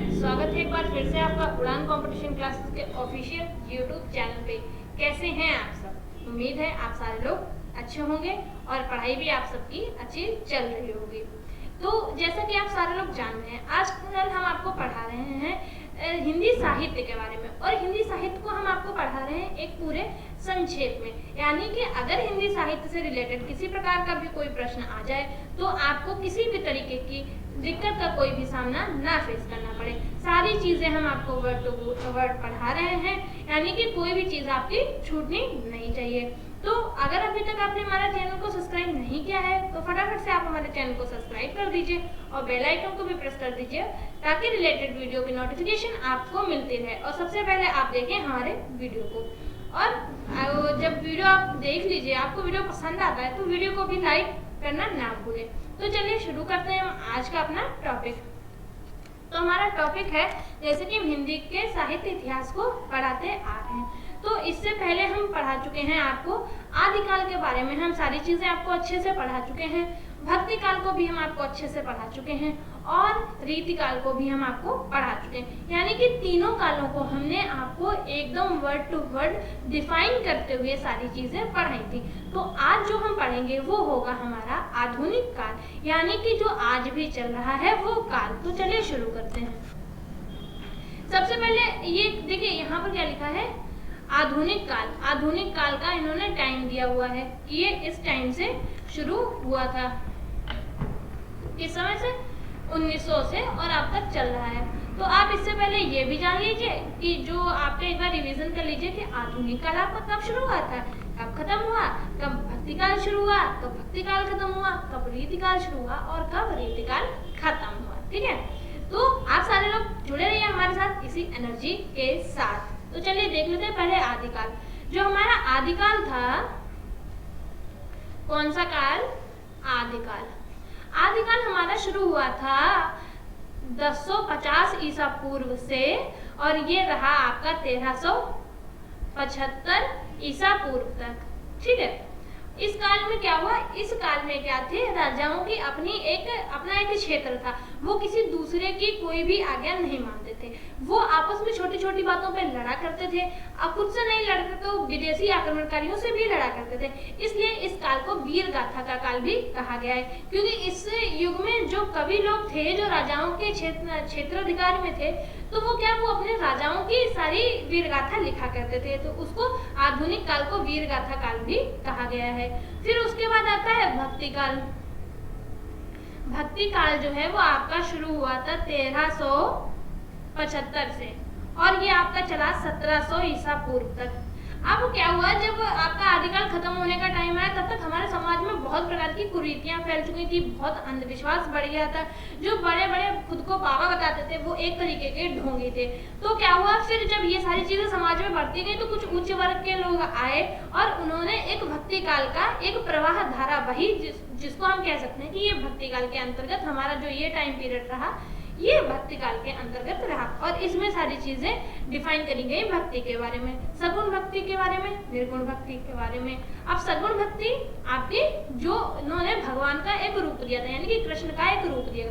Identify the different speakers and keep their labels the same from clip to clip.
Speaker 1: Friends, स्वागत है एक बार फिर से आपका उड़ान कंपटीशन क्लासेस के ऑफिशियल यूट्यूब चैनल पे। कैसे हैं आप सब? उम्मीद है आप सारे लोग अच्छे होंगे और पढ़ाई भी आप सबकी अच्छी चल रही होगी। तो जैसा कि आप सारे लोग जान रहे हैं, आज कल हम आपको पढ़ा रहे हैं हिंदी साहित्य के बारे में, और हिंदी साहित्य को हम आपको पढ़ा रहे हैं एक पूरे संक्षेप में। यानी कि अगर हिंदी साहित्य से रिलेटेड किसी प्रकार का भी कोई प्रश्न आ जाए तो आपको किसी भी तरीके की दिक्कत का कोई भी सामना ना फेस करना पड़े। सारी चीजें हम आपको वर्ड टू वर्ड पढ़ा रहे हैं, यानी कि कोई भी चीज आपकी छूटनी नहीं चाहिए। तो अगर अभी तक आपने हमारा चैनल को सब्सक्राइब नहीं किया है तो फटाफट से आप हमारे चैनल को सब्सक्राइब कर दीजिए और बेल आइकन को भी प्रेस कर दीजिए, ताकि रिलेटेड वीडियो की नोटिफिकेशन आपको मिलती रहे और सबसे पहले आप देखें हमारे वीडियो को। और जब वीडियो आप देख लीजिए, आपको वीडियो पसंद आता है तो वीडियो को भी लाइक करना ना भूलें। तो चलिए शुरू करते हैं हम आज का अपना टॉपिक। तो हमारा टॉपिक है, जैसे कि हम हिंदी के साहित्य इतिहास को पढ़ाते आ रहे हैं, तो इससे पहले हम पढ़ा चुके हैं आपको आदिकाल के बारे में। हम सारी चीजें आपको अच्छे से पढ़ा चुके हैं, भक्ति काल को भी हम आपको अच्छे से पढ़ा चुके हैं और रीतिकाल को भी हम आपको पढ़ा चुके हैं। यानी कि तीनों कालों को हमने आपको एकदम वर्ड टू वर्ड डिफाइन करते हुए सारी चीजें पढ़ाई थी। तो आज जो हम पढ़ेंगे वो होगा हमारा आधुनिक काल, यानी कि जो आज भी चल रहा है वो काल। तो चलिए शुरू करते हैं। सबसे पहले ये देखिए, यहाँ पर क्या लिखा है, आधुनिक काल। आधुनिक काल का इन्होंने टाइम दिया हुआ है कि ये इस टाइम से शुरू हुआ था, किस समय से, 1900 से, और अब तक चल रहा है। तो आप इससे पहले ये भी जान लीजिए कि जो आपका एक बार रिवीजन कर लीजिए कि आधुनिक काल आपका कब शुरू हुआ था, कब खत्म हुआ, कब भक्ति काल शुरू हुआ, कब भक्ति काल खत्म हुआ, कब रीतिकाल शुरू हुआ और कब रीतिकाल खत्म हुआ। ठीक है, तो आप सारे लोग जुड़े रहिए हमारे साथ इसी एनर्जी के साथ। तो चलिए देख लेते हैं पहले आदिकाल। जो हमारा आदिकाल था, कौन सा काल, आदिकाल। आदिकाल हमारा शुरू हुआ था 1050 ईसा पूर्व से और ये रहा आपका 1375 ईसा पूर्व तक। ठीक है, इस काल में क्या हुआ, इस काल में क्या थे, राजाओं की अपना एक क्षेत्र था, वो किसी दूसरे की कोई भी आज्ञा नहीं मानते थे। वो आपस में छोटी छोटी बातों पे लड़ा करते थे, अब खुद से नहीं लड़ते तो विदेशी आक्रमणकारियों से भी लड़ा करते थे। इसलिए इस काल को वीर गाथा का काल भी कहा गया है, क्योंकि इस युग में जो कवि लोग थे, जो राजाओं के क्षेत्राधिकार में थे, तो वो क्या, वो अपने राजाओं की सारी वीर गाथा लिखा करते थे। तो उसको आधुनिक काल को वीर गाथा काल भी कहा गया है। फिर उसके बाद आता है भक्ति काल। भक्ति काल जो है वो आपका शुरू हुआ था 1375 से और ये आपका चला 1700 ईसा पूर्व तक। अब क्या हुआ, जब आपका आदिकाल खत्म होने का टाइम आया, तब तक हमारे समाज में बहुत प्रकार की कुरीतियां फैल चुकी थी, बहुत अंधविश्वास बढ़ गया था। जो बड़े बड़े खुद को बाबा बताते थे वो एक तरीके के ढोंगी थे। तो क्या हुआ, फिर जब ये सारी चीजें समाज में बढ़ती गई तो कुछ उच्च वर्ग के लोग आए और उन्होंने एक भक्ति काल का एक प्रवाह धारा बही, जिसको हम कह सकते हैं कि ये भक्ति काल के अंतर्गत हमारा जो ये टाइम पीरियड रहा, ये भक्ति काल के अंतर्गत रहा। और इसमें सारी चीजें डिफाइन करी गई भक्ति के बारे में, सगुण भक्ति के बारे में, निर्गुण भक्ति के बारे में। अब सगुण भक्ति आपकी, जो इन्होंने भगवान का एक रूप दिया था, यानी कि कृष्ण का एक रूप दिया।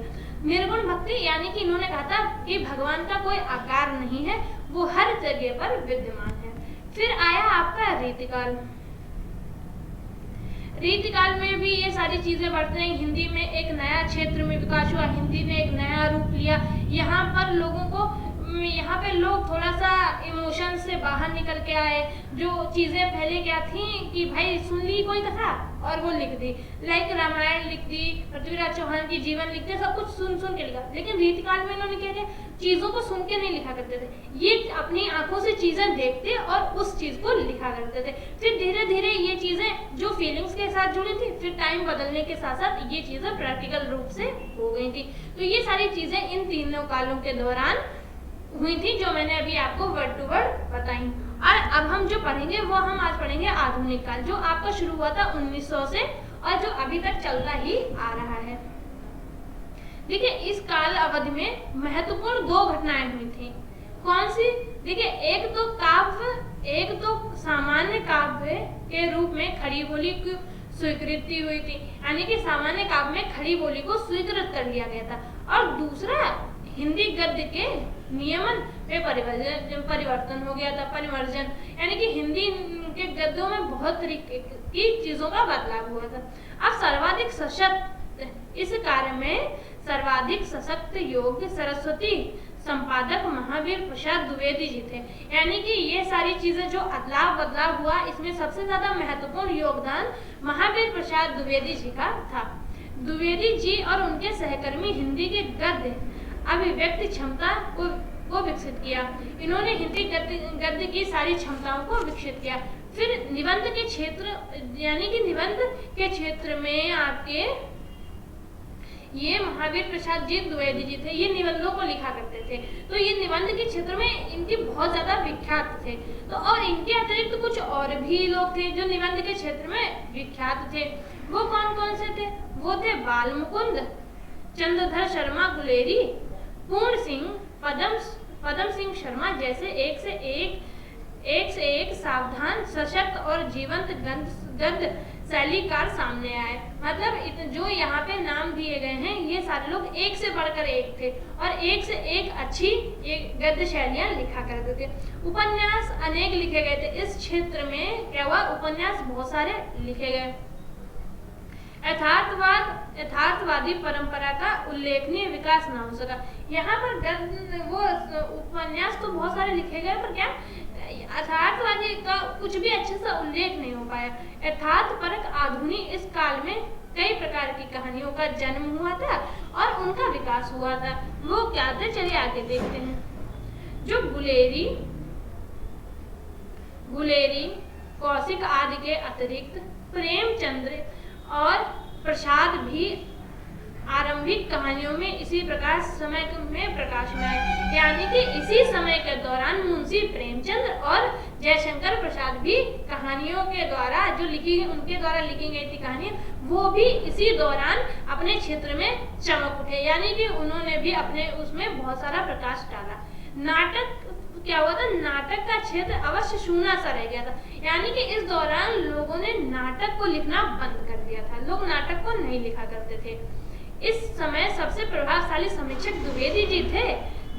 Speaker 1: निर्गुण भक्ति यानी कि इन्होंने कहा था कि भगवान का कोई आकार नहीं है, वो हर जगह पर विद्यमान है। फिर आया आपका रीतिकाल। रीतिकाल में भी ये सारी चीजें बढ़ते हैं। हिंदी में एक नया क्षेत्र में विकास हुआ, हिंदी ने एक नया रूप लिया। यहाँ पर लोगों को, यहाँ पे लोग थोड़ा सा इमोशन से बाहर निकल के आए। जो चीजें पहले क्या थी कि भाई सुन ली कोई कथा और वो लिख दी, लाइक रामायण लिख दी, पृथ्वीराज चौहान की जीवन लिखते, सब कुछ सुन सुन के लिखा। लेकिन रीतिकाल में इन्होंने क्या किया, चीजों को सुन के नहीं लिखा करते थे, ये अपनी आंखों से चीजें देखते और उस चीज को लिखा करते थे। फिर धीरे धीरे ये चीजें जो फीलिंग्स के साथ जुड़ी थी, फिर टाइम बदलने के साथ साथ ये चीजें प्रैक्टिकल रूप से हो गई थी। तो ये सारी चीजें इन तीनों कालों के दौरान हुई थी, जो मैंने अभी आपको वर्ड टू वर्ड बताई। और अब हम जो पढ़ेंगे वो हम आज पढ़ेंगे आधुनिक काल, जो आपका शुरू हुआ था 1900 से और जो अभी तक चलता ही आ रहा है। देखिए, इस काल अवधि में महत्वपूर्ण 2 घटनाएं हुई थी। कौन सी? देखिए, एक तो सामान्य काव्य के रूप में खड़ी बोली की स्वीकृति हुई थी, यानी कि सामान्य काव्य में खड़ी बोली को स्वीकृत कर दिया गया था। और दूसरा, हिंदी गद्य के नियमन में परिवर्तन हो गया था, परिवर्जन, यानी कि हिंदी के गद्यों में बहुत तरीके की चीजों का बदलाव हुआ था। अब सर्वाधिक सशक्त इस कार्य में सर्वाधिक सशक्त योग्य सरस्वती संपादक महावीर प्रसाद द्विवेदी जी थे। यानी कि ये सारी चीजें जो अदलाव बदलाव हुआ, इसमें सबसे ज्यादा महत्वपूर्ण योगदान महावीर प्रसाद द्विवेदी जी का था। द्विवेदी जी और उनके सहकर्मी हिंदी के गद्य अभिव्यक्ति क्षमता को विकसित किया। इन्होंने हिंदी गद्य की सारी क्षमताओं को विकसित किया। फिर निबंध के क्षेत्र, यानी कि निबंध के क्षेत्र में आपके ये महावीर प्रसाद जी द्विवेदी जी थे, ये निबंधों को लिखा करते थे। तो ये निबंध के क्षेत्र में इनके बहुत ज्यादा विख्यात थे। तो और इनके अतिरिक्त कुछ और भी लोग थे जो निबंध के क्षेत्र में विख्यात थे। वो कौन कौन से थे? वो थे बाल मुकुंद, चंद्रधर शर्मा गुलेरी, पूर्ण सिंह, पदम सिंह शर्मा जैसे एक से एक सावधान, सशक्त और जीवंत गद्य शैलीकार सामने आए। मतलब जो यहाँ पे नाम दिए गए हैं, ये सारे लोग एक से बढ़कर एक थे और एक से एक अच्छी गद्य शैलियां लिखा करते थे। उपन्यास अनेक लिखे गए थे। इस क्षेत्र में क्या हुआ? उपन्यास बहुत सारे लिखे गए। यथार्थवादी परंपरा का उल्लेखनीय विकास न हो सका। यहाँ पर वो उपन्यास तो बहुत सारे लिखे गए, पर क्या यथार्थवादी का कुछ भी अच्छे से उल्लेख नहीं हो पाया। यथार्थपरक आधुनिक इस काल में कई प्रकार की कहानियों का जन्म हुआ था और उनका विकास हुआ था। वो क्या थे? चलिए आगे देखते हैं। जो गुलेरी कौशिक आदि के अतिरिक्त प्रेमचंद्र और प्रसाद भी आरंभिक कहानियों में इसी प्रकार समय में प्रकाश में आए। यानी कि इसी समय के दौरान मुंशी प्रेमचंद्र और जयशंकर प्रसाद भी कहानियों के द्वारा उनके द्वारा लिखी गई थी कहानियां, वो भी इसी दौरान अपने क्षेत्र में चमक उठे। यानी कि उन्होंने भी अपने उसमें बहुत सारा प्रकाश डाला। नाटक क्या हुआ था? नाटक का क्षेत्र अवश्य शून्य सा रह गया था। यानी कि इस दौरान लोगों ने नाटक को लिखना बंद कर दिया था। लोग नाटक को नहीं लिखा करते थे। इस समय सबसे प्रभावशाली समीक्षक द्विवेदी जी थे,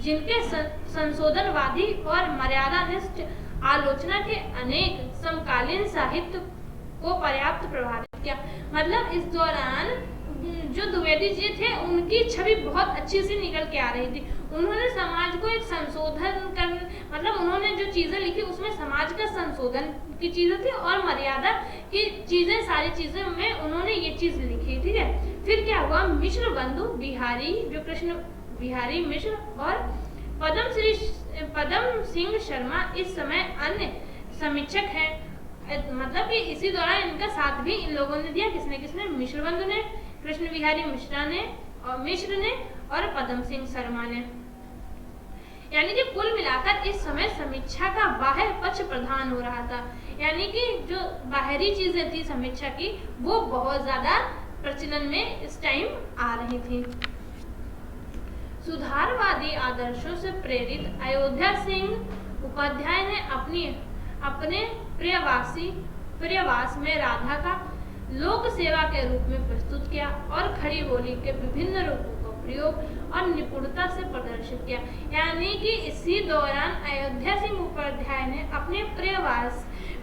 Speaker 1: जिनके संशोधनवादी और मर्यादानिष्ठ आलोचना के अनेक समकालीन साहित्य को पर्याप्त प्रभावित किया। मतलब इस दौरान जो द्विवेदी जी थे, उनकी छवि बहुत अच्छी सी निकल के आ रही थी। उन्होंने समाज को एक संशोधन कर, मतलब उन्होंने जो चीजें लिखी उसमें समाज का संशोधन की चीजें थी और मर्यादा की चीजें, सारी चीजें में उन्होंने ये चीज लिखी। ठीक है। फिर क्या हुआ? मिश्र बंधु बिहारी, जो कृष्ण बिहारी मिश्र और पदम सिंह शर्मा इस समय अन्य समीक्षक हैं। मतलब कि इसी दौरान इनका साथ भी इन लोगों ने दिया। किसने? मिश्र बंधु ने, कृष्ण बिहारी मिश्र ने और पदम सिंह शर्मा ने। यानी कि कुल मिलाकर इस समय समीक्षा का बाह्य पक्ष प्रधान हो रहा था। यानी कि जो बाहरी चीजें थी समीक्षा की, वो बहुत ज्यादा प्रचलन में इस टाइम आ रही थी। सुधारवादी आदर्शों से प्रेरित अयोध्या सिंह उपाध्याय ने अपने प्रियवास में राधा का लोक सेवा के रूप में प्रस्तुत किया और खड़ी बोली के विभिन्न रूपों का प्रयोग और निपुणता से प्रदर्शित किया। यानी कि इसी दौरान अयोध्या सिंह उपाध्याय ने अपने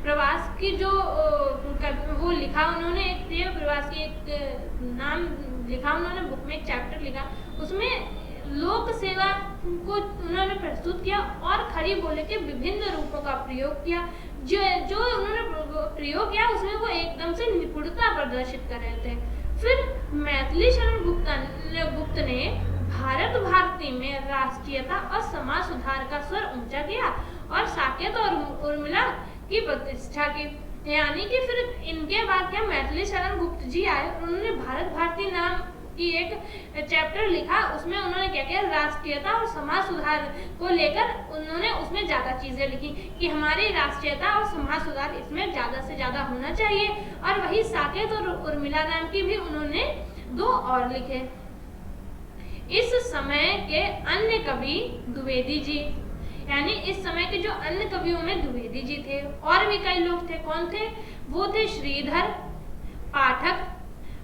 Speaker 1: प्रवास की जो वो लिखा, उन्होंने एक प्रिय प्रवास की एक नाम लिखा, उन्होंने बुक में एक चैप्टर लिखा, उसमें लोक सेवा को उन्होंने प्रस्तुत किया और खड़ी बोली के विभिन्न रूपों का प्रयोग किया। जो उन्होंने प्रयोग किया उसमें वो एकदम से निपुणता प्रदर्शित कर रहे थे। फिर मैथिली शरण गुप्त ने भारती में राष्ट्रीयता और समाज सुधार का स्वर ऊंचा किया और साकेत और उर्मिला की प्रतिष्ठा की। यानी कि फिर इनके बाद क्या मैथिली शरण गुप्त जी आए, उन्होंने भारती नाम की एक चैप्टर लिखा। उसमें उन्होंने क्या किया? राष्ट्रीयता और समाज सुधार को लेकर उन्होंने उसमें ज्यादा चीजें लिखी कि हमारी राष्ट्रीयता और समाज सुधार इसमें ज्यादा से ज्यादा होना चाहिए। और वही साकेत और उर्मिला नाम की भी उन्होंने 2 और लिखे। इस समय के अन्य कवि द्विवेदी जी, यानी इस समय के जो अन्य कवियों में द्विवेदी जी थे। और भी कई लोग थे। कौन थे? वो थे श्रीधर पाठक,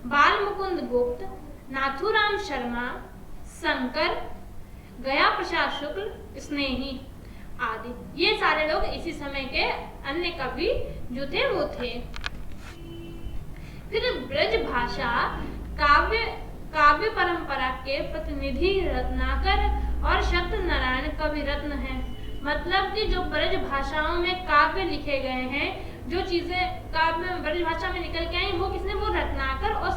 Speaker 1: बाल मुकुंद गुप्त, नाथुराम शर्मा, शंकर, गया प्रसाद शुक्ल, स्नेही आदि। ये सारे लोग इसी समय के अन्य कवि जो थे वो थे। फिर ब्रज भाषा काव्य परंपरा के प्रतिनिधि रत्नाकर और सत्यनारायण कवि रत्न हैं। मतलब कि जो ब्रज भाषाओं में काव्य लिखे गए हैं, जो चीजें काव्य ब्रज भाषा में निकल के आई, वो किसने, वो रत्नाकर और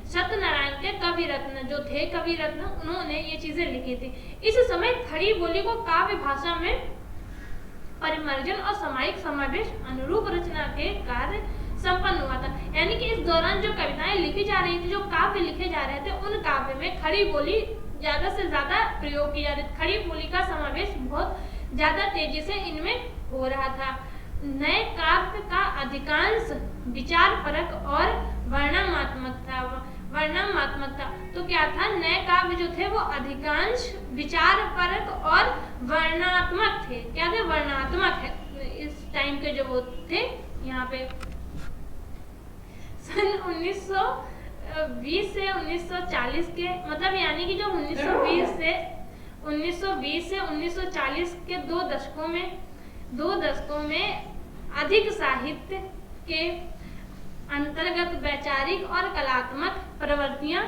Speaker 1: सत्यनारायण के कवि रत्न जो थे, कवि रत्न, उन्होंने ये चीजें लिखी थी। इस समय खड़ी बोली को काव्य भाषा में परिमार्जन और सामायिक समावेश अनुरूप रचना के कार्य संपन्न हुआ था। यानी कि इस दौरान जो कविताएं लिखी जा रही थी, जो काव्य लिखे जा रहे थे, उन काव्य में खड़ी बोली ज्यादा से ज्यादा प्रयोग किया जाता। खड़ी बोली का समावेश बहुत ज्यादा तेजी से इनमें हो रहा था। नए काव्य का अधिकांश विचार परक और वर्णनात्मक था। तो क्या था, नए काव्य जो थे वो अधिकांश विचार परक और वर्णनात्मक थे। क्या थे, वर्णनात्मक है। इस टाइम के जो वो थे यहाँ पे सन 1920 से 1940 के, मतलब यानी कि जो 1920 से 1940 के दो दशकों में अधिक साहित्य के अंतर्गत वैचारिक और कलात्मक प्रवृत्तियां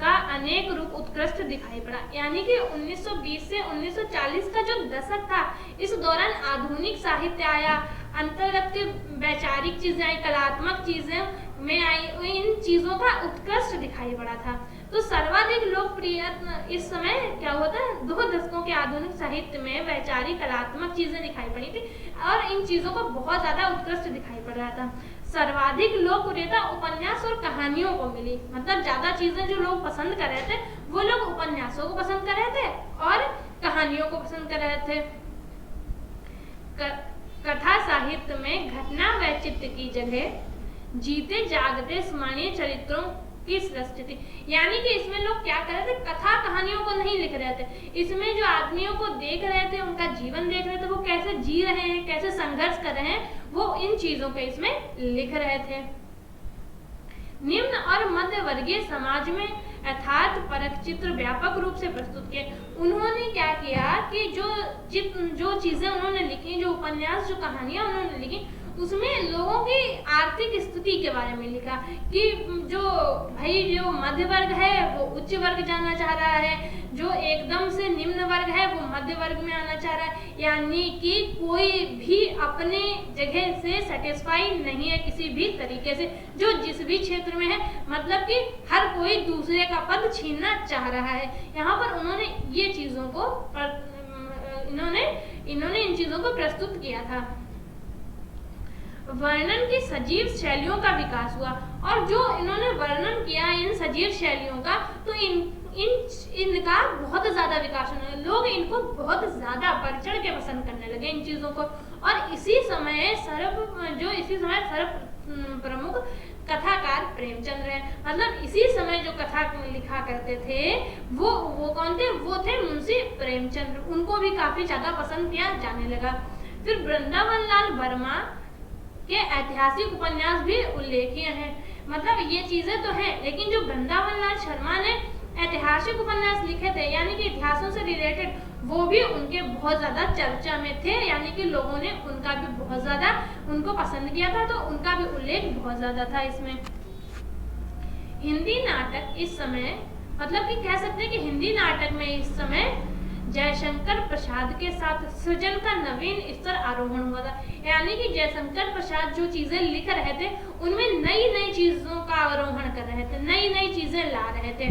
Speaker 1: का अनेक रूप उत्कृष्ट दिखाई पड़ा। यानी कि 1920 से 1940 का जो दशक था, इस दौरान आधुनिक साहित्य आया, अंतर्गत के वैचारिक चीजें आई, कलात्मक चीजें में आई, इन चीजों का उत्कृष्ट दिखाई पड़ा था। तो सर्वाधिक लोकप्रिय इस समय क्या होता है, 2 दशकों के आधुनिक साहित्य में वैचारिक कलात्मक चीजें दिखाई पड़ी थी और इन चीजों को बहुत ज्यादा उत्कृष्ट दिखाई पड़ रहा था। सर्वाधिक लोकप्रियता उपन्यास और कहानियों को मिली। मतलब ज्यादा चीजें जो लोग पसंद कर रहे थे, वो लोग उपन्यासों को पसंद कर रहे थे और कहानियों को पसंद कर रहे थे। कथा साहित्य में घटना व चित्त की जगह जीते जागते स्मरणीय चरित्रों की सृष्टि थी। यानी कि इसमें लोग क्या कर रहे थे, कथा कहानियों को नहीं लिख रहे थे, इसमें जो आदमियों को देख रहे थे, उनका जीवन देख रहे थे, वो कैसे जी रहे हैं, कैसे संघर्ष कर रहे हैं, वो इन चीजों पे इसमें लिख रहे थे। निम्न और मध्य वर्गीय समाज में यथार्थ परक चित्र व्यापक रूप से प्रस्तुत किए। उन्होंने क्या किया कि जो चीजें उन्होंने लिखी, जो उपन्यास, जो कहानियां उन्होंने लिखी, उसमें लोगों की आर्थिक स्थिति के बारे में लिखा कि जो मध्य वर्ग है वो उच्च वर्ग जाना चाह रहा है, जो एकदम से निम्न वर्ग है वो मध्य वर्ग में आना चाह रहा है। यानी कि कोई भी अपने जगह से सेटिस्फाई नहीं है किसी भी तरीके से, जो जिस भी क्षेत्र में है, मतलब कि हर कोई दूसरे का पद छीनना चाह रहा है। यहाँ पर उन्होंने ये चीजों को इन्होंने इन चीजों को प्रस्तुत किया था। वर्णन की सजीव शैलियों का विकास हुआ और जो इन्होंने वर्णन किया इन सजीव शैलियों का, तो इनका बहुत ज्यादा विकास होने, लोग इनको बहुत ज्यादा बढ़ चढ़ के पसंद करने लगे इन चीजों को। और इसी समय सर्व प्रमुख कथाकार प्रेमचंद रहे। मतलब इसी समय जो कथा लिखा करते थे वो कौन थे, वो थे मुंशी प्रेमचंद। उनको भी काफी ज्यादा पसंद किया जाने लगा। फिर वृंदावन लाल वर्मा के ऐतिहासिक उपन्यास भी उल्लेखनीय हैं। मतलब ये चीजें तो हैं, लेकिन जो वृंदावन लाल शर्मा ने ऐतिहासिक उपन्यास लिखे थे, यानी कि इतिहासों से रिलेटेड, वो भी उनके बहुत ज्यादा चर्चा में थे। यानी कि लोगों ने उनका भी बहुत ज्यादा उनको पसंद किया था, तो उनका भी उल्लेख बहुत ज्यादा था इसमें। हिंदी नाटक इस समय, मतलब कि कह सकते हैं कि हिंदी नाटक में इस समय जयशंकर प्रसाद के साथ सृजन का नवीन स्तर आरोहण हुआ था। यानी कि जयशंकर प्रसाद जो चीजें लिख रहे थे, उनमें नई नई चीजों का आरोहण कर रहे थे, नई नई चीजें ला रहे थे।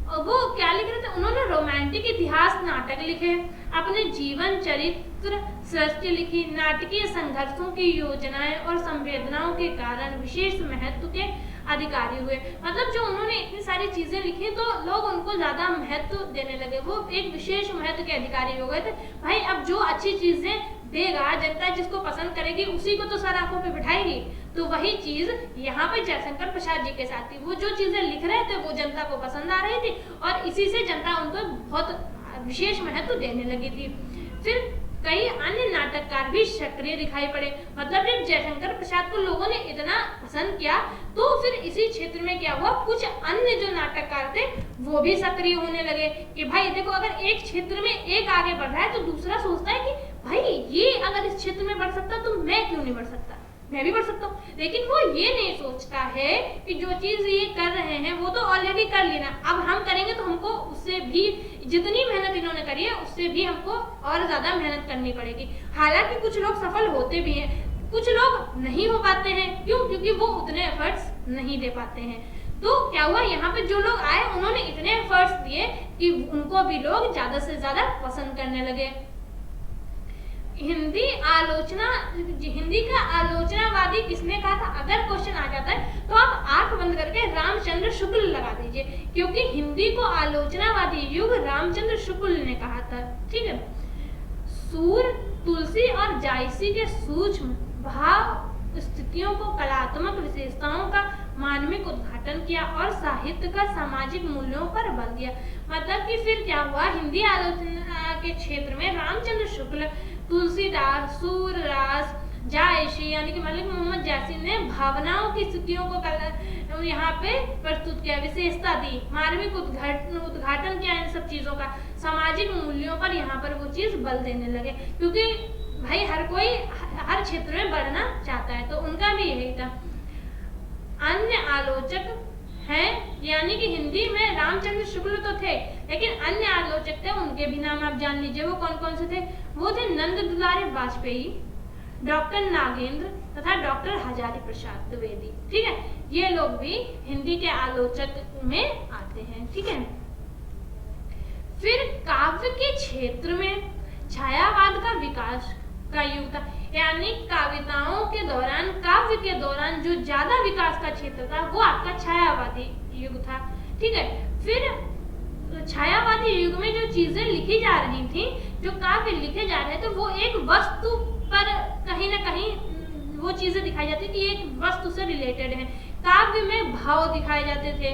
Speaker 1: और वो क्या लिख रहे थे, उन्होंने रोमांटिक इतिहास नाटक लिखे, अपने जीवन चरित्र सृष्टि लिखी, नाटकीय संघर्षों की योजनाएं और संवेदनाओं के कारण विशेष महत्व के अधिकारी हुए। मतलब जो उन्होंने इतनी सारी चीजें लिखी, तो लोग उनको ज्यादा महत्व देने लगे, वो एक विशेष महत्व के अधिकारी हो गए थे। भाई अब जो अच्छी चीजें देगा, जनता जिसको पसंद करेगी, उसी को तो सर आंखों पे बिठाएगी। तो वही चीज यहाँ पे जयशंकर प्रसाद जी के साथ थी। वो जो चीजें लिख रहे थे वो जनता को पसंद आ रही थी और इसी से जनता उनको बहुत विशेष महत्व देने लगी थी। फिर कई अन्य नाटककार भी सक्रिय दिखाई पड़े। मतलब जब जयशंकर प्रसाद को लोगों ने इतना पसंद किया तो फिर इसी क्षेत्र में क्या हुआ, कुछ अन्य जो नाटककार थे वो भी सक्रिय होने लगे कि भाई देखो, अगर एक क्षेत्र में एक आगे बढ़ रहा है तो दूसरा सोचता है कि भाई ये अगर इस क्षेत्र में बढ़ सकता तो मैं क्यों नहीं बढ़ सकता, मैं भी बढ़ सकता हूँ। लेकिन वो ये नहीं सोचता है कि जो चीज ये कर रहे हैं वो तो ऑलरेडी कर लेना, अब हम करेंगे तो हमको उससे भी, जितनी मेहनत इन्होंने करी है उससे भी हमको और ज्यादा मेहनत करनी पड़ेगी। हालांकि कुछ लोग सफल होते भी हैं, कुछ लोग नहीं हो पाते हैं। क्यों? क्योंकि वो उतने एफर्ट्स नहीं दे पाते हैं। तो क्या हुआ, यहाँ पे जो लोग आए उन्होंने इतने एफर्ट्स दिए कि उनको भी लोग ज्यादा से ज्यादा पसंद करने लगे। हिंदी का आलोचनावादी किसने कहा था? अगर क्वेश्चन आ जाता है तो आप आंख बंद करके रामचंद्र शुक्ल लगा दीजिए, क्योंकि हिंदी को आलोचनावादी युग रामचंद्र शुक्ल ने कहा था। ठीक है। सूर, तुलसी और जायसी के सूक्ष्म भाव स्थितियों को कलात्मक विशेषताओं का मानविक उद्घाटन किया और साहित्य का सामाजिक मूल्यों पर बल दिया। मतलब कि फिर क्या हुआ, हिंदी आलोचना के क्षेत्र में रामचंद्र शुक्ल, तुलसीदास, सूरदास, जायसी यानी कि मलिक मोहम्मद जायसी ने भावनाओं की स्थितियों को यहाँ पे प्रस्तुत किया, विशेषता दी, मानविक उद्घाटन किया इन सब चीजों का, सामाजिक मूल्यों पर यहाँ पर वो चीज बल देने लगे। क्योंकि भाई हर कोई हर क्षेत्र में बढ़ना चाहता है, तो उनका भी यही था। अन्य आलोचक हैं, यानी कि हिंदी में रामचंद्र शुक्ल तो थे, लेकिन अन्य आलोचक थे, उनके भी नाम आप जान लीजिए। वो कौन कौन से थे? वो थे नंद दुलारी वाजपेयी, डॉक्टर नागेंद्र तथा डॉक्टर हजारी प्रसाद द्विवेदी। ठीक है, ये लोग भी हिंदी के आलोचक में आते हैं। ठीक है। फिर काव्य के क्षेत्र में छायावाद का विकास का युग था, यानी कविताओं के दौरान, काव्य के दौरान जो ज्यादा विकास का क्षेत्र था वो आपका छायावादी युग था। ठीक है। फिर छायावादी युग में जो चीजें लिखी जा रही थी, जो काव्य लिखे जा रहे थे, वो एक वस्तु पर कहीं ना कहीं वो चीजें दिखाई जाती कि एक वस्तु से रिलेटेड है। काव्य में भाव दिखाए जाते थे,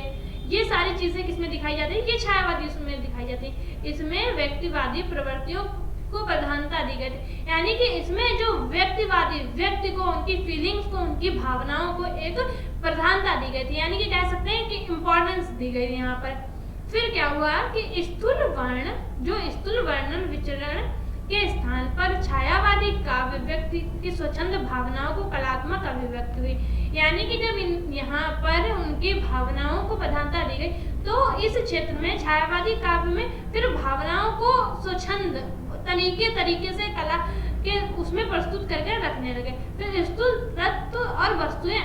Speaker 1: ये सारी चीजें किसमें दिखाई जाती है? ये छायावादी उसमें दिखाई जाती है। इसमें व्यक्तिवादी प्रवृत्तियों को प्रधानता दी गई थी, यानी कि इसमें जो व्यक्तिवादी, व्यक्ति को, उनकी फीलिंग्स को, उनकी भावनाओं को एक प्रधानता दी गई थी, यानी कि कह सकते हैं कि इम्पोर्टेंस दी गई थी यहाँ पर। फिर क्या हुआ कि स्थूल वर्णन विचरण के स्थान पर छायावादी काव्य व्यक्ति की स्वच्छंद भावनाओं को कलात्मक अभिव्यक्ति हुई, यानी कि जब यहाँ पर उनकी भावनाओं को प्रधानता दी गई तो इस क्षेत्र में छायावादी काव्य में फिर भावनाओं को स्वच्छंद तरीके से कला के उसमें प्रस्तुत करके रखने लगे। फिर स्थूल तत्व और वस्तुएं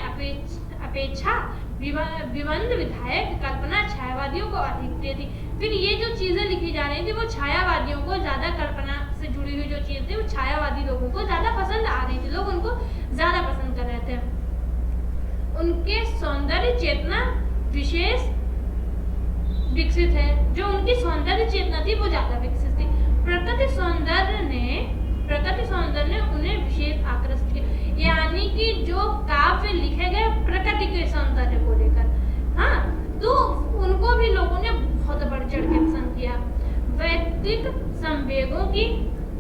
Speaker 1: अपेक्षा विबंध विधायक कल्पना छायावादियों को अधिक प्रिय थी। फिर ये जो चीजें लिखी जा रही थी वो छायावादियों को ज्यादा, कल्पना से जुड़ी हुई जो चीज थी वो छायावादी लोगों को ज्यादा पसंद आ रही थी, लोग उनको ज्यादा पसंद कर रहे थे। उनके सौंदर्य चेतना विशेष विकसित है, जो उनकी सौंदर्य चेतना थी वो ज्यादा विकसित थी। प्रकृति सौंदर्य ने उन्हें विशेष आकर्षित किया, यानी कि जो काव्य लिखे गए प्रकृति के सौंदर्य को लेकर, हाँ, तो उनको भी लोगों ने बहुत बढ़ चढ़ के पसंद किया। वैयक्तिक संवेगों की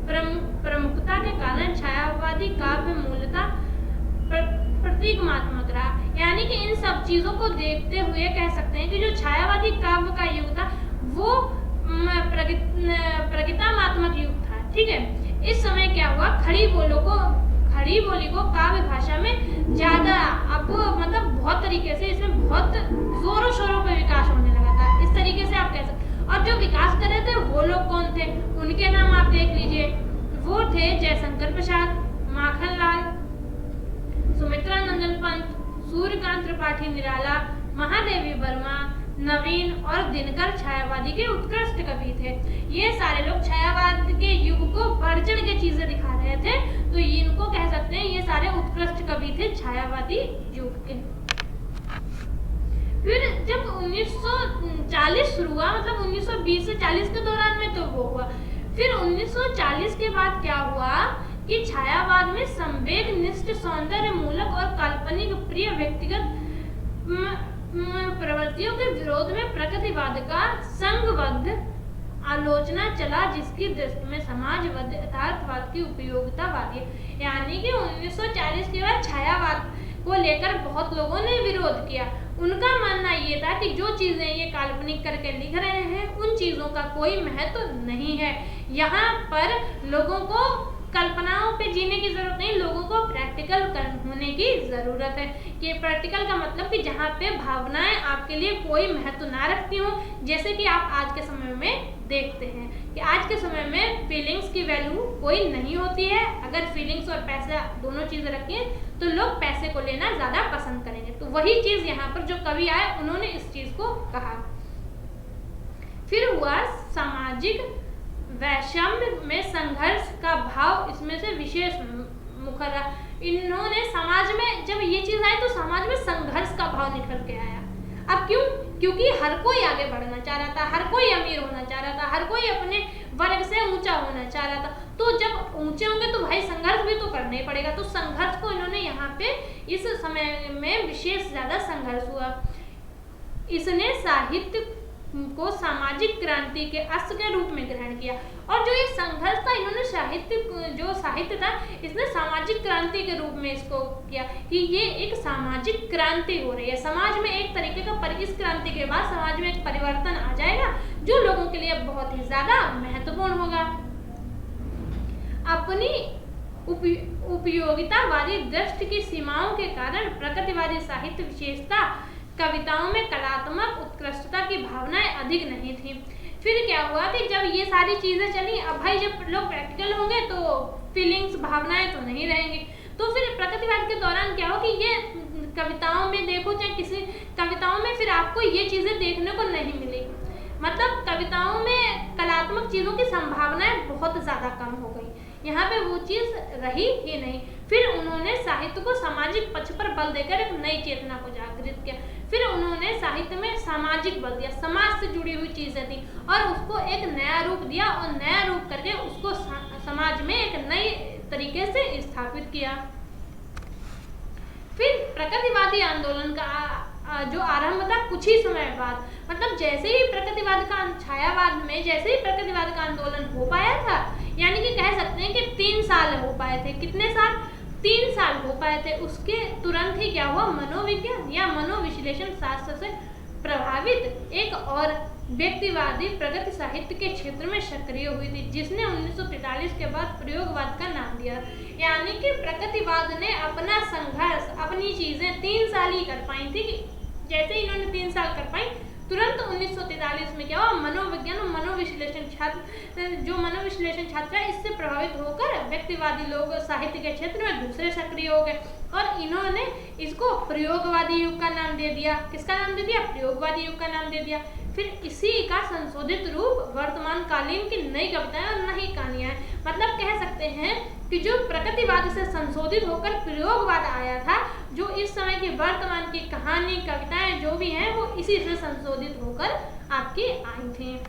Speaker 1: प्रमुखता के कारण छायावादी काव्य मूलतः प्रतीकात्मक रहा, यानी कि इन सब चीजों को देखते हुए कह सकते हैं कि जो छायावादी काव्य का युग था वो प्रगीतात्मक युग था। ठीक है। इस समय क्या हुआ, खड़ी बोली को काव्य भाषा में ज्यादा, अब मतलब बहुत तरीके से इसमें बहुत जोरों शोरों पे विकास होने लगा था, इस तरीके से आप कह सकते। और जो विकास कर रहे थे वो लोग कौन थे, उनके नाम आप देख लीजिए। वो थे जयशंकर प्रसाद, माखनलाल, सुमित्रा नंदन पंत, सूर्यकांत त्रिपाठी निराला, महादेवी वर्मा, नवीन और दिनकर छायावादी के उत्कृष्ट कवि थे। ये सारे लोग छायावाद के युग को बढ़ चढ़ के चीजें दिखा रहे थे, तो इनको कह सकते हैं ये सारे उत्कृष्ट कवि थे छायावादी युग के। फिर जब 1940 शुरू हुआ, मतलब 1920 से 40 के दौरान में तो वो हुआ। फिर 1940 के बाद क्या हुआ कि छायावाद में संवेग निष्ठ, सौंदर्य मूलक और काल्पनिक प्रिय व्यक्तिगत प्रवृत्तियों के विरोध में प्रकृतिवाद का संघबद्ध आलोचना चला जिसकी दृष्टि में समाजवाद यथार्थवाद की उपयोगितावादी है। यानी कि 1940 के बाद छायावाद को लेकर बहुत लोगों ने विरोध किया। उनका मानना ये था कि जो चीजें ये काल्पनिक करके लिख रहे हैं उन चीजों का कोई महत्व नहीं है। यहाँ पर लोगों को कल्पनाओं पे जीने की जरूरत नहीं, लोगों को प्रैक्टिकल होने की जरूरत है। कि प्रैक्टिकल का मतलब कि जहाँ पे भावनाएं आपके लिए कोई महत्व ना रखती हो, जैसे कि आप आज के समय में देखते हैं कि आज के समय में फीलिंग्स की वैल्यू कोई नहीं होती है। अगर फीलिंग्स और पैसा दोनों चीजें रखें तो लोग पैसे को लेना ज्यादा पसंद करेंगे। तो वही चीज यहाँ पर जो कवि आए उन्होंने इस चीज को कहा। फिर हुआ सामाजिक वैषम्य में संघर्ष का भाव, इसमें से विशेष मुखरा। इन्होंने समाज में जब ये चीज आई तो समाज में संघर्ष का भाव निकल के आया। अब क्यों? क्योंकि हर कोई आगे बढ़ना चाह रहा था, हर कोई अमीर होना चाह रहा था, हर कोई अपने वर्ग से ऊंचा होना चाह रहा था। तो जब ऊंचे होंगे तो भाई संघर्ष भी तो करना ही पड़ेगा। तो संघर्ष को इन्होंने यहाँ पे इस समय में विशेष ज्यादा संघर्ष हुआ। इसने साहित्य को सामाजिक क्रांति के अस्त्र के रूप में ग्रहण किया। और जो ये संघर्ष था, इन्होंने साहित्य था इसने सामाजिक क्रांति के रूप में इसको किया कि ये एक सामाजिक क्रांति हो रही है। समाज में एक तरीके का इस क्रांति के बाद समाज में एक परिवर्तन आ जाएगा जो लोगों के लिए बहुत ही ज्यादा महत्वपूर्ण होगा। अपनी उपयोगितावादी दृष्टि की सीमाओं के कारण प्रकृतिवादी साहित्य विशेषता कविताओं में कलात्मक उत्कृष्टता की भावनाएं अधिक नहीं थी। फिर क्या हुआ कि जब ये सारी चीजें चली, अब भाई जब लोग प्रैक्टिकल होंगे तो फीलिंग्स भावनाएं तो नहीं रहेंगी। तो फिर प्रकृतिवाद के दौरान क्या हो कि ये कविताओं में देखो चाहे किसी कविताओं में फिर आपको ये चीजें देखने को नहीं मिली। मतलब कविताओं में कलात्मक चीजों की संभावनाएं बहुत ज्यादा कम हो गई, यहाँ पे वो चीज रही ही नहीं। फिर उन्होंने साहित्य को सामाजिक पक्ष पर बल देकर एक नई चेतना को जागृत किया। फिर उन्होंने साहित्य में सामाजिक बल दिया, समाज से जुड़ी हुई चीजें थी और उसको एक नया रूप दिया और नया रूप करके उसको समाज में एक नई तरीके से स्थापित किया। फिर प्रकृतिवादी आंदोलन का जो आरंभ था कुछ ही समय बाद, मतलब जैसे ही प्रकृतिवाद का छायावाद में जैसे ही प्रकृतिवाद का आंदोलन हो पाया था, यानी कि कह सकते हैं कि 3 साल हो पाए थे। कितने साल? 3 साल हो पाए थे। उसके तुरंत ही क्या हुआ, मनोविज्ञान या मनोविश्लेषण शास्त्र से प्रभावित एक और व्यक्तिवादी प्रगति साहित्य के क्षेत्र में सक्रिय हुई थी, जिसने 1943 के बाद प्रयोगवाद का नाम दिया। यानी कि प्रकृतिवाद ने अपना संघर्ष, अपनी चीजें 3 साल ही कर पाई थी। जैसे ही इन्होंने 3 साल कर पाई, तुरंत 1943 में क्या हुआ, मनोविज्ञान और मनोविश्लेषण छात्र, जो मनोविश्लेषण छात्र है, इससे प्रभावित होकर व्यक्तिवादी लोग साहित्य के क्षेत्र में दूसरे सक्रिय हो गए और इन्होंने इसको प्रयोगवादी युग का नाम दे दिया। किसका नाम दे दिया? प्रयोगवादी युग का नाम दे दिया। फिर इसी का संशोधित रूप वर्तमान कालीन की नई कविताएं और नई कहानियां हैं। मतलब कह सकते हैं कि जो प्रकृतिवाद से संशोधित होकर प्रयोगवाद आया था, जो इस समय की वर्तमान की कहानी कविताएं जो भी हैं वो इसी से संशोधित होकर आपकी आई थी।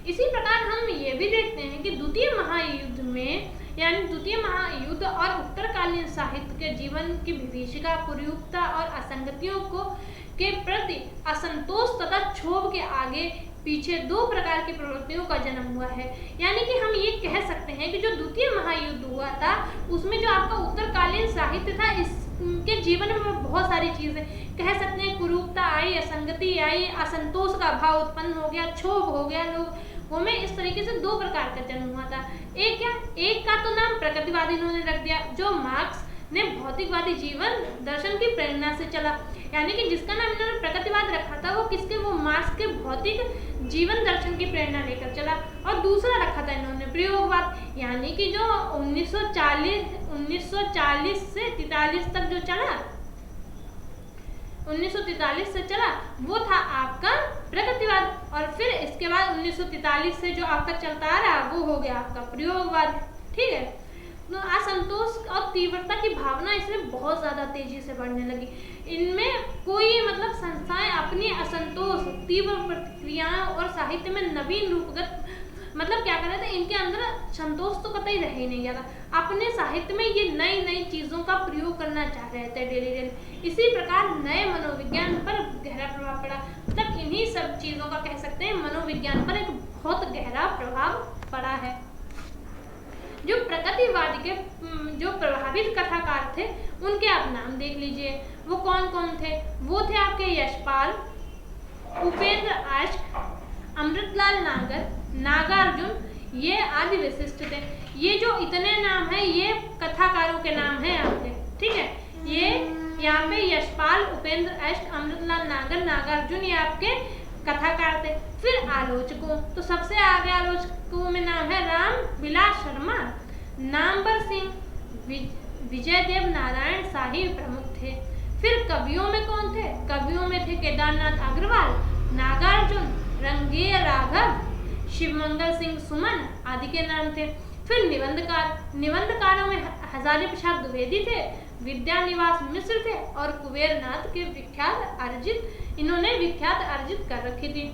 Speaker 1: इसी प्रकार हम ये भी देखते हैं कि द्वितीय महायुद्ध में, यानी द्वितीय महायुद्ध और उत्तरकालीन साहित्य के जीवन की विभीषिका, कुरूपता और असंगतियों के प्रति असंतोष तथा क्षोभ के आगे पीछे 2 प्रकार की प्रवृत्तियों का जन्म हुआ है। यानी कि हम ये कह सकते हैं कि जो द्वितीय महायुद्ध हुआ था उसमें जो आपका उत्तरकालीन साहित्य था, इसके जीवन में बहुत सारी चीजें कह सकते हैं, कुरूपता आई, असंगति आई, असंतोष का भाव उत्पन्न हो गया, क्षोभ हो गया लोगों में। इस तरीके से 2 प्रकार का जन्म हुआ था। एक का तो नाम प्रकृतिवादी इन्होंने रख दिया, जो मार्क्स ने भौतिकवादी जीवन दर्शन की प्रेरणा से चला। यानी कि जिसका नाम इन्होंने प्रकृतिवाद रखा था वो किसके, वो मार्क्स के भौतिक जीवन दर्शन की प्रेरणा लेकर चला। और दूसरा रखा था इन्होंने प्रयोगवाद, यानी कि जो 1940 से 43 तक जो चला, 1943 से चला वो था आपका प्रकृतिवाद। और फिर इसके बाद 1943 से जो आपका चलता आ रहा वो हो गया आपका प्रयोगवाद। ठीक है, तो असंतोष और तीव्रता की भावना इसमें बहुत ज़्यादा तेजी से बढ़ने लगी। इनमें कोई मतलब संस्थाएं अपनी असंतोष, तीव्र प्रतिक्रियाओं और साहित्य में नवीन रूपगत मतलब क्या कर रहे थे, इनके अंदर संतोष तो कतई रह ही नहीं गया था। अपने साहित्य में ये नई नई चीज़ों का प्रयोग करना चाह रहे थे डेली। इसी प्रकार नए मनोविज्ञान पर गहरा प्रभाव पड़ा। मतलब इन्हीं सब चीज़ों का कह सकते हैं मनोविज्ञान पर एक बहुत गहरा प्रभाव पड़ा है। जो प्रगतिवाद के जो प्रभावित कथाकार थे उनके आप नाम देख लीजिए, वो कौन कौन थे। वो थे आपके यशपाल, उपेंद्र अष्ट, अमृतलाल नागर, नागार्जुन, ये आदि विशिष्ट थे। ये जो इतने नाम हैं ये कथाकारों के नाम हैं आपके, ठीक है। ये यहाँ पे यशपाल, उपेंद्र अष्ट, अमृतलाल नागर, नागार्जुन ये आपके कथाकार थे। फिर आलोचकों, तो सबसे आगे आलोचकों में नाम है राम विलास शर्मा, नामवर सिंह, विजयदेव नारायण शाही प्रमुख थे। फिर कवियों में कौन थे? कवियों में थे केदारनाथ अग्रवाल, नागार्जुन, रंगेय राघव, शिवमंगल सिंह सुमन आदि के नाम थे। फिर निबंधकार, निबंधकारों में हजारी प्रसाद द्विवेदी थे, विद्यानिवास मिश्र थे और कुबेरनाथ के विख्यात अर्जित कर रखी थी।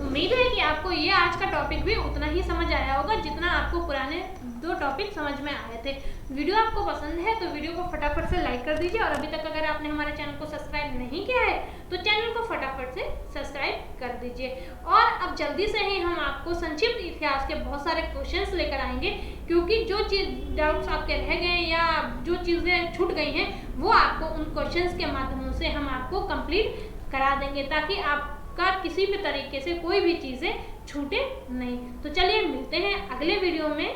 Speaker 1: उम्मीद है कि आपको ये आज का टॉपिक भी उतना ही समझ आया होगा जितना आपको पुराने 2 टॉपिक समझ में आए थे। वीडियो आपको पसंद है तो वीडियो को फटाफट से लाइक कर दीजिए और अभी तक अगर आपने हमारे चैनल को सब्सक्राइब नहीं किया है तो चैनल को फटाफट से सब्सक्राइब कर दीजिए। और अब जल्दी से ही हम आपको संक्षिप्त इतिहास के बहुत सारे क्वेश्चंस लेकर आएंगे, क्योंकि जो चीज डाउट्स आपके रह गए या जो चीज़ें छूट गई हैं वो आपको उन क्वेश्चंस के माध्यम से हम आपको कंप्लीट करा देंगे, ताकि आपका किसी भी तरीके से कोई भी चीज़ें छूटे नहीं। तो चलिए मिलते हैं अगले वीडियो में।